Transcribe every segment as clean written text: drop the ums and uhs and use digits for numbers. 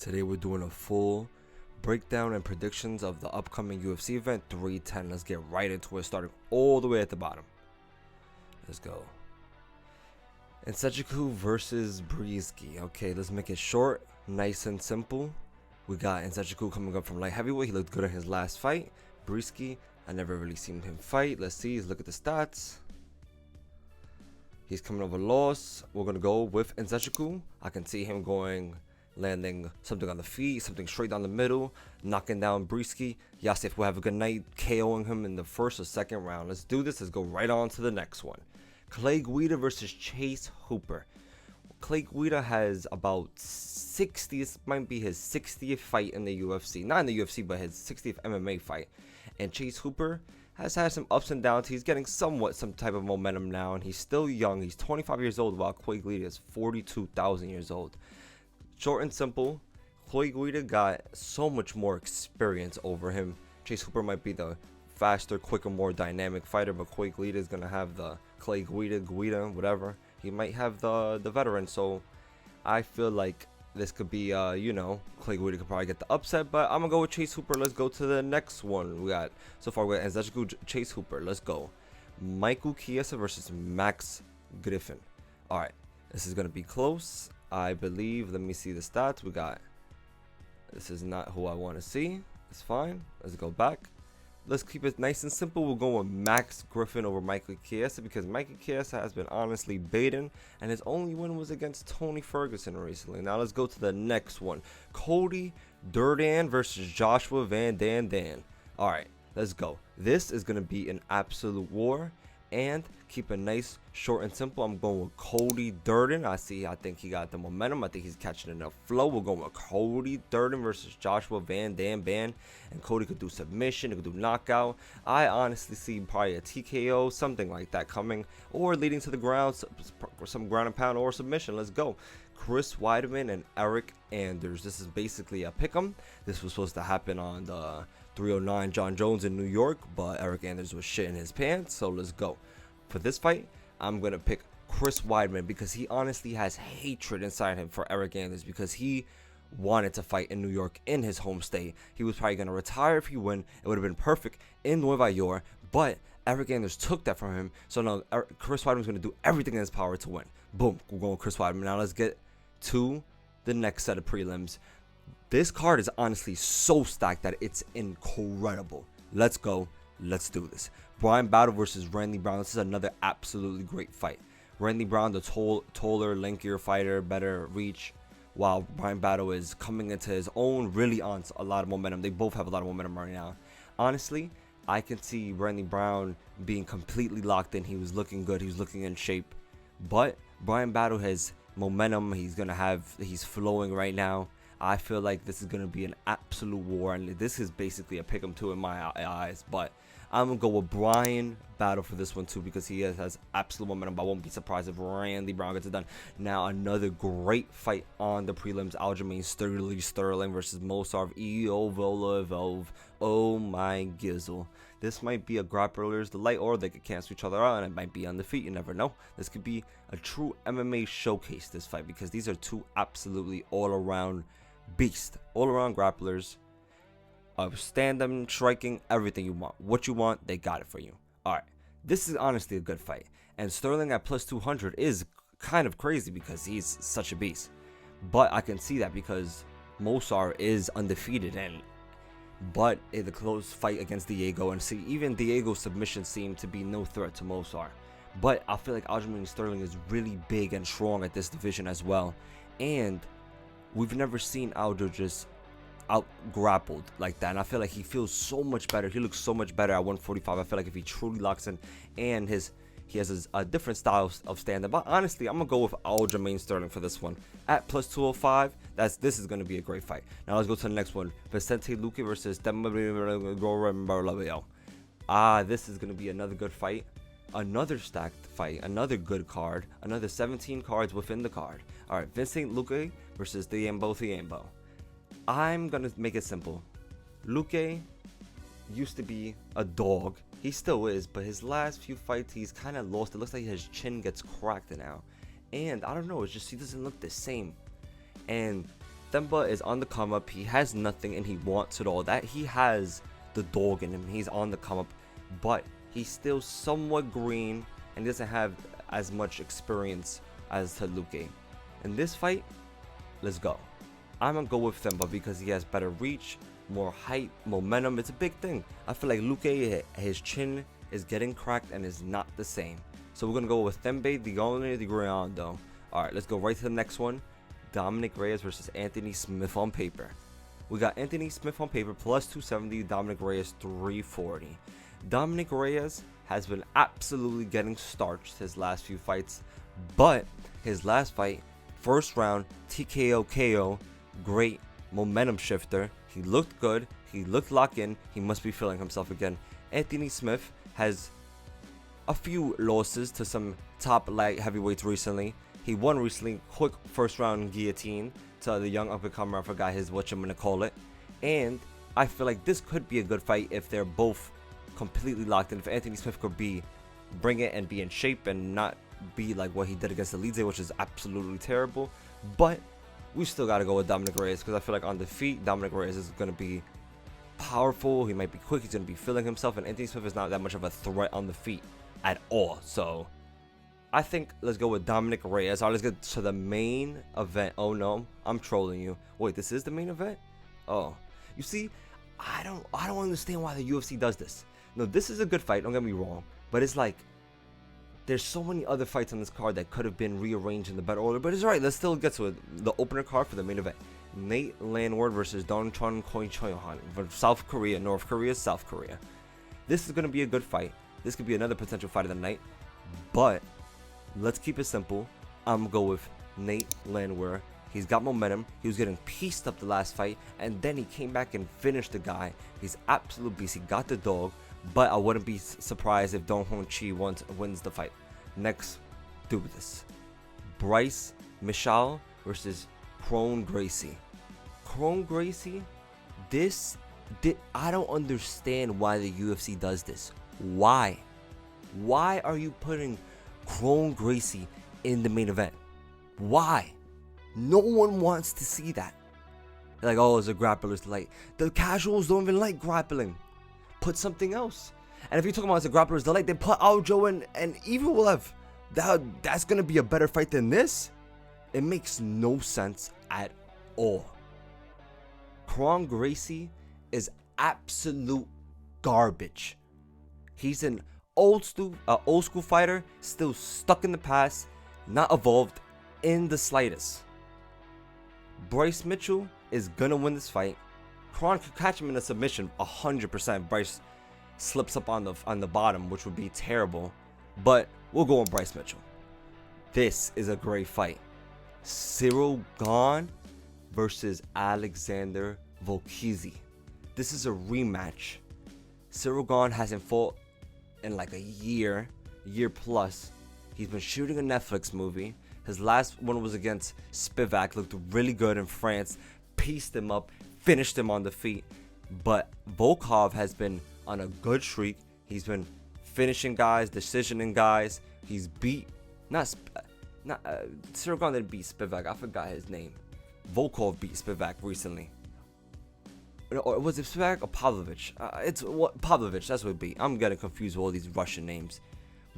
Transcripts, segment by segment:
Today we're doing a full breakdown and predictions of the upcoming UFC event 310. Let's get right into it, starting all the way at the bottom. Let's go. Nzechukwu versus Brzeski. Okay, let's make it short, nice and simple. We got Nzechukwu coming up from light heavyweight. He looked good in his last fight. Brzeski, I never really seen him fight. Let's see. Let's look at the stats. He's coming off a loss. We're going to go with Nzechukwu. I can see him landing something on the feet, something straight down the middle, knocking down Brzeski. Yasif will have a good night, KOing him in the first or second round. Let's do this. Let's go right on to the next one. Clay Guida versus Chase Hooper. Clay Guida has about 60, this might be his 60th fight in the UFC. Not in the UFC, but his 60th MMA fight. And Chase Hooper has had some ups and downs. He's getting some type of momentum now, and he's still young. He's 25 years old, while Clay Guida is 42,000 years old. Short and simple, Clay Guida got so much more experience over him. Chase Hooper might be the faster, quicker, more dynamic fighter, but Clay Guida is going to have the Clay Guida, whatever. He might have the veteran, so I feel like this could be, Clay Guida could probably get the upset, but I'm going to go with Chase Hooper. Let's go to the next one. We got Nzechukwu, Chase Hooper. Let's go. Michael Chiesa versus Max Griffin. All right, this is going to be close. I believe, let me see the stats. We got, this is not who I want to see. It's fine. Let's go back. Let's keep it nice and simple. We'll go with Max Griffin over Michael Chiesa because Michael Chiesa has been honestly baiting, and his only win was against Tony Ferguson recently. Now let's go to the next one. Cody Durden versus Joshua Van Dan. All right, let's go. This is going to be an absolute war. And keep it nice, short, and simple. I'm going with Cody Durden. I think he got the momentum. I think he's catching enough flow. We're going with Cody Durden versus Joshua Van Dam. And Cody could do submission. He could do knockout. I honestly see probably a TKO, something like that coming. Or leading to the ground, some ground and pound or submission. Let's go. Chris Weidman and Eric Anders. This is basically a pick'em. This was supposed to happen on the 309 John Jones in New York, but Eric Anders was shitting his pants, so let's go. For this fight, I'm going to pick Chris Weidman because he honestly has hatred inside him for Eric Anders because he wanted to fight in New York in his home state. He was probably going to retire if he won. It would have been perfect in Nueva York, but Eric Anders took that from him, so now Chris Weidman's going to do everything in his power to win. Boom, we're going with Chris Weidman. Now let's get to the next set of prelims. This card is honestly so stacked that it's incredible. Let's go. Let's do this. Brian Battle versus Randy Brown. This is another absolutely great fight. Randy Brown, the taller, lankier fighter, better reach, while Brian Battle is coming into his own, really on a lot of momentum. They both have a lot of momentum right now. Honestly, I can see Randy Brown being completely locked in. He was looking good. He was looking in shape. But Brian Battle has momentum. He's flowing right now. I feel like this is going to be an absolute war, and this is basically a pick 'em too in my eyes, but I'm going to go with Brian Battle for this one too because he has absolute momentum. I won't be surprised if Randy Brown gets it done. Now another great fight on the prelims. Aljamain Sterling versus Mosarv Evolve. Oh my gizzle. This might be a grappler's delight, or they could cancel each other out and it might be on the feet. You never know. This could be a true MMA showcase, this fight, because these are two absolutely all-around beast, all-around grapplers. Stand-up, striking, everything you want. What you want, they got it for you. All right, this is honestly a good fight, and Sterling at plus 200 is kind of crazy because he's such a beast. But I can see that because Mosar is undefeated, but in the close fight against Diego, and see, even Diego's submission seemed to be no threat to Mosar. But I feel like Aljamain Sterling is really big and strong at this division as well, and we've never seen Aldo just out grappled like that, and I feel like he feels so much better. He looks so much better at 145. I feel like if he truly locks in, and he has a different style of stand-up. But honestly, I'm gonna go with Aljamain Sterling for this one at plus 205. This is gonna be a great fight. Now let's go to the next one. Vicente Luque versus this is gonna be another good fight, another stacked fight, another good card, another 17 cards within the card. All right, Vincent Luque versus Thiambo. I'm going to make it simple. Luque used to be a dog. He still is, but his last few fights, he's kind of lost. It looks like his chin gets cracked now. And I don't know, it's just he doesn't look the same. And Themba is on the come up. He has nothing and he wants it all. That he has the dog in him. He's on the come up, but he's still somewhat green and doesn't have as much experience as Luque. In this fight, let's go. I'm gonna go with Themba because he has better reach, more height, momentum. It's a big thing. I feel like Luque, his chin is getting cracked and is not the same. So we're gonna go with Themba, the only the Griondo. All right, let's go right to the next one. Dominic Reyes versus Anthony Smith on paper. We got Anthony Smith on paper plus 270, Dominic Reyes 340. Dominic Reyes has been absolutely getting starched his last few fights, but his last fight, first round, TKO KO, great momentum shifter. He looked good. He looked locked in. He must be feeling himself again. Anthony Smith has a few losses to some top light heavyweights recently. He won recently, quick first round guillotine to the young up and comer. I forgot his what I'm gonna call it. And I feel like this could be a good fight if they're both completely locked in. If Anthony Smith could bring it and be in shape and not be like what he did against Elite, which is absolutely terrible. But we still got to go with Dominic Reyes because I feel like on the feet, Dominic Reyes is going to be powerful. He might be quick. He's going to be feeling himself. And Anthony Smith is not that much of a threat on the feet at all. So I think let's go with Dominic Reyes. All right, let's get to the main event. Oh, no. I'm trolling you. Wait, this is the main event? Oh. You see, I don't understand why the UFC does this. No, this is a good fight. Don't get me wrong. But it's like there's so many other fights on this card that could have been rearranged in the better order, but it's alright. Let's still get to it. The opener card for the main event: Nate Landwehr versus Donchon Koichohan from South Korea, North Korea, South Korea. This is going to be a good fight. This could be another potential fight of the night, but let's keep it simple. I'm gonna go with Nate Landwehr. He's got momentum. He was getting pieced up the last fight, and then he came back and finished the guy. He's absolute beast. He got the dog. But I wouldn't be surprised if Dong Hong Chi wins the fight. Next, do this. Bryce Michal versus Kron Gracie. Kron Gracie, I don't understand why the UFC does this. Why? Why are you putting Kron Gracie in the main event? Why? No one wants to see that. They're like, oh, it's a grappler's delight. The casuals don't even like grappling. Put something else. And if you're talking about as a grappler's delight, they put Aljo and Evil Lev. That's gonna be a better fight than this. It makes no sense at all. Kron Gracie is absolute garbage. He's an old school fighter, still stuck in the past, not evolved in the slightest. Bryce Mitchell is gonna win this fight. Kron could catch him in a submission 100%. Bryce slips up on the bottom, which would be terrible. But we'll go on Bryce Mitchell. This is a great fight. Cyril Gane versus Alexander Volkizi. This is a rematch. Cyril Gane hasn't fought in like a year plus. He's been shooting a Netflix movie. His last one was against Spivak. Looked really good in France. Pieced him up. Finished him on the feet. But Volkov has been on a good streak. He's been finishing guys, decisioning guys. He's beat Cyril Gane didn't beat Spivak. I forgot his name. Volkov beat Spivak recently. Or was it Spivak or Pavlovich? It's what Pavlovich. That's what it be. I'm getting confused with all these Russian names.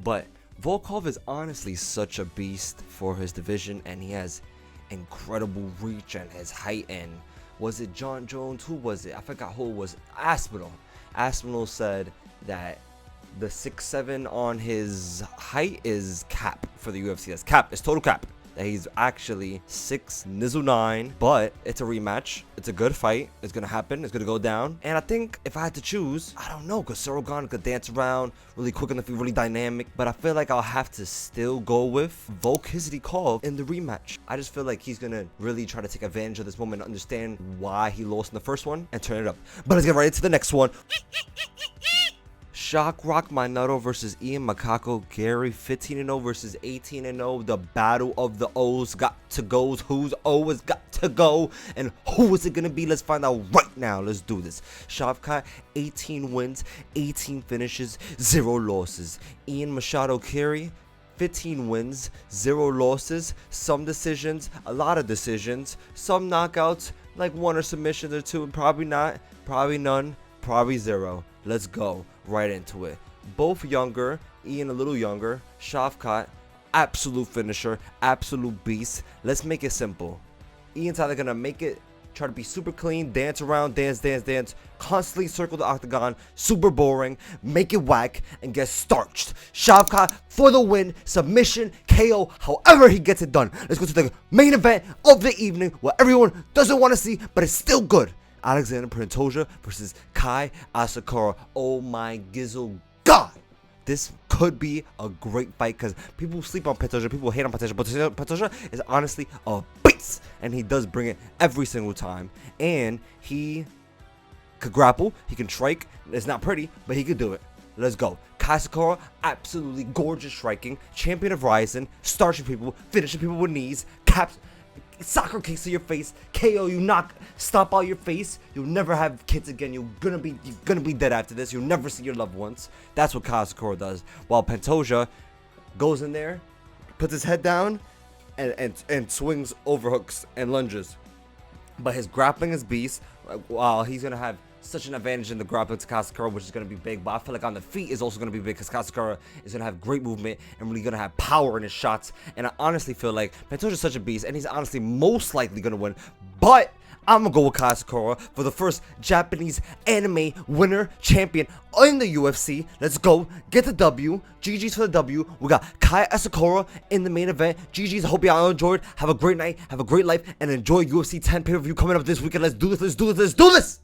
But Volkov is honestly such a beast for his division, and he has incredible reach and his height. And was it John Jones? Who was it? I forgot who it was. Aspinall. Aspinall said that the 6'7" on his height is cap for the UFC. That's cap. It's total cap. That he's actually 6'9", but it's a rematch. It's a good fight. It's gonna happen. It's gonna go down. And I think if I had to choose, I don't know, because Cyril Gane could dance around really quick enough, really dynamic. But I feel like I'll have to still go with Volkov in the rematch. I just feel like he's gonna really try to take advantage of this moment and understand why he lost in the first one and turn it up. But let's get right into the next one. Shock Rock Minato versus Ian Makako Gary, 15-0 versus 18-0. The battle of the O's got to go. Whose O has got to go? And who is it going to be? Let's find out right now. Let's do this. Shavkat, 18 wins, 18 finishes, 0 losses. Ian Machado Carey, 15 wins, 0 losses, some decisions, a lot of decisions, some knockouts, like 1 or submissions or 2, probably not, probably none, probably 0. Let's go right into it. Both younger, Ian a little younger, Shavkat, absolute finisher, absolute beast. Let's make it simple. Ian's either gonna make it, try to be super clean, dance around, dance, constantly circle the octagon, super boring, make it whack, and get starched. Shavkat for the win, submission, KO, however he gets it done. Let's go to the main event of the evening, what everyone doesn't want to see, but it's still good. Alexandre Pantoja versus Kai Asakura. Oh my gizzle god! This could be a great fight because people sleep on Pantoja, people hate on Pantoja, but Pantoja is honestly a beast, and he does bring it every single time. And he could grapple, he can strike. It's not pretty, but he could do it. Let's go. Kai Asakura, absolutely gorgeous striking, champion of Ryzen, starching people, finishing people with knees, caps. Soccer kicks to your face, KO you, knock, stop out your face. You'll never have kids again. You're gonna be dead after this. You'll never see your loved ones. That's what Kai Asakura does. While Pantoja goes in there, puts his head down, and swings overhooks and lunges. But his grappling is beast. While he's gonna have such an advantage in the grappling to Kai Asakura, which is going to be big, but I feel like on the feet is also going to be big because Kai Asakura is going to have great movement and really going to have power in his shots. And I honestly feel like Pantoja is such a beast, and he's honestly most likely going to win. But I'm going to go with Kai Asakura for the first Japanese anime winner champion in the UFC. Let's go. Get the W. GG's for the W. We got Kai Asakura in the main event. GG's. I hope y'all enjoyed. Have a great night. Have a great life. And enjoy UFC 10 pay-per-view coming up this weekend. Let's do this. Let's do this. Let's do this.